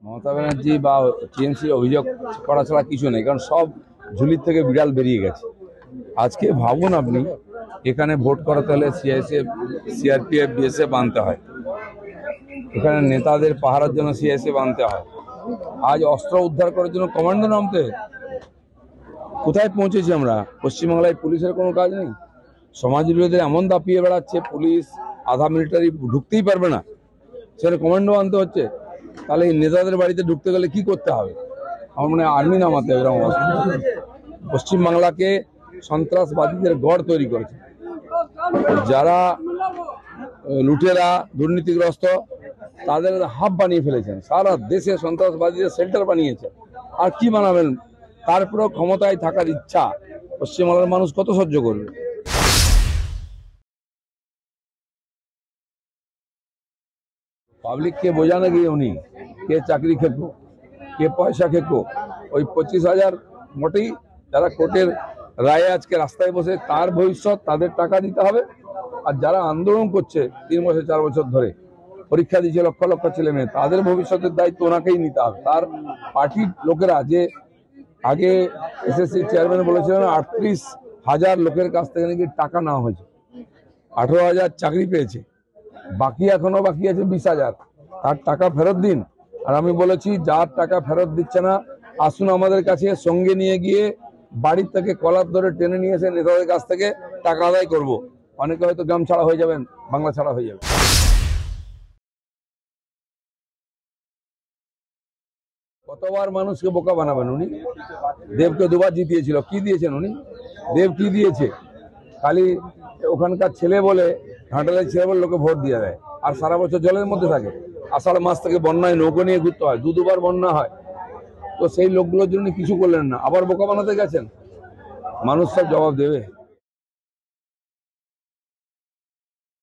মমতা ব্যানার্জি বা টিএমসি অভিযোগ করা ছাড়া কিছু নেই, কারণ সব ঝুলির থেকে বিড়াল বেরিয়ে গেছে। আজকে ভাবুন আপনি, এখানে ভোট করাতে হলে সিআইএসএফ, সিআরপিএফ, বিএসএফ আনতে হয়, এখানে নেতাদের পাহারার জন্য সিআইএসএফ আনতে হয়, আজ অস্ত্র উদ্ধার করার জন্য কমান্ডো নামতে। কোথায় পৌঁছেছি আমরা? পশ্চিমবাংলায় পুলিশের কোনো কাজ নেই, সমাজ বিরোধীদের এমন দাপিয়ে বেড়াচ্ছে, পুলিশ আধা মিলিটারি ঢুকতেই পারবে না, সেখানে কমান্ডো আনতে হচ্ছে। তাহলে এই নেতাদের বাড়িতে ঢুকতে গেলে কি করতে হবে? আমার মনে হয় আর্মি নামাতে হবে। এরকম অবস্থা পশ্চিমবাংলাকে সন্ত্রাসবাদীদের গড় তৈরি করেছে, যারা লুটেরা দুর্নীতিগ্রস্ত তাদের হাব বানিয়ে ফেলেছেন, সারা দেশে সন্ত্রাসবাদীদের সেন্টার বানিয়েছেন। আর কি বানাবেন? তারপরেও ক্ষমতায় থাকার ইচ্ছা পশ্চিমবাংলার মানুষ কত সহ্য করবে? পাবলিককে বোঝানো গিয়ে উনি কে চাকরি খেকো, কে পয়সা খেকো, ওই 25,000 মোটেই যারা কোর্টের রায়ে আজকে রাস্তায় বসে, তার ভবিষ্যৎ তাদের টাকা দিতে হবে। আর যারা আন্দোলন করছে 3 বছর 4 বছর ধরে, পরীক্ষা দিচ্ছে লক্ষ লক্ষ ছেলে মেয়ে, তাদের ভবিষ্যতের দায়িত্ব ওনাকেই নিতে হবে। তার পার্টির লোকেরা, যে আগে এসএসসি চেয়ারম্যান বলেছিলেন 38,000 লোকের কাছ থেকে নাকি টাকা নেওয়া হয়েছে, 18,000 চাকরি পেয়েছে, বাকি এখনো বাকি আছে 20,000, তার টাকা ফেরত দিন। আর আমি বলেছি, যার টাকা ফেরত দিচ্ছে না আসুন আমাদের কাছে, সঙ্গে নিয়ে গিয়ে বাড়ির থেকে কলার ধরে টেনে নিয়ে এসে নেতাদের কাছ থেকে টাকা আদায় করব। অনেকে হয়তো গ্রাম ছাড়া হয়ে যাবেন, বাংলা ছাড়া হয়ে যাবে। কতবার মানুষকে বোকা বানাবেন উনি? দেবকে 2বার জিতিয়েছিল, কি দিয়েছেন উনি? দেব কি দিয়েছে? খালি ওখানকার ছেলে বলে, ঘাটালের ছেলে বলে লোকে ভোট দিয়ে দেয়, আর সারা বছর জলের মধ্যে থাকে। আষাঢ় মাস থেকে বন্যায় নৌকো নিয়ে ঘুরতে হয়, 2-2বার বন্যা হয়। তো সেই লোকগুলোর জন্য কিছু করলেন না, আবার বোকা বানাতে গেছেন। মানুষ সব জবাব দেবে।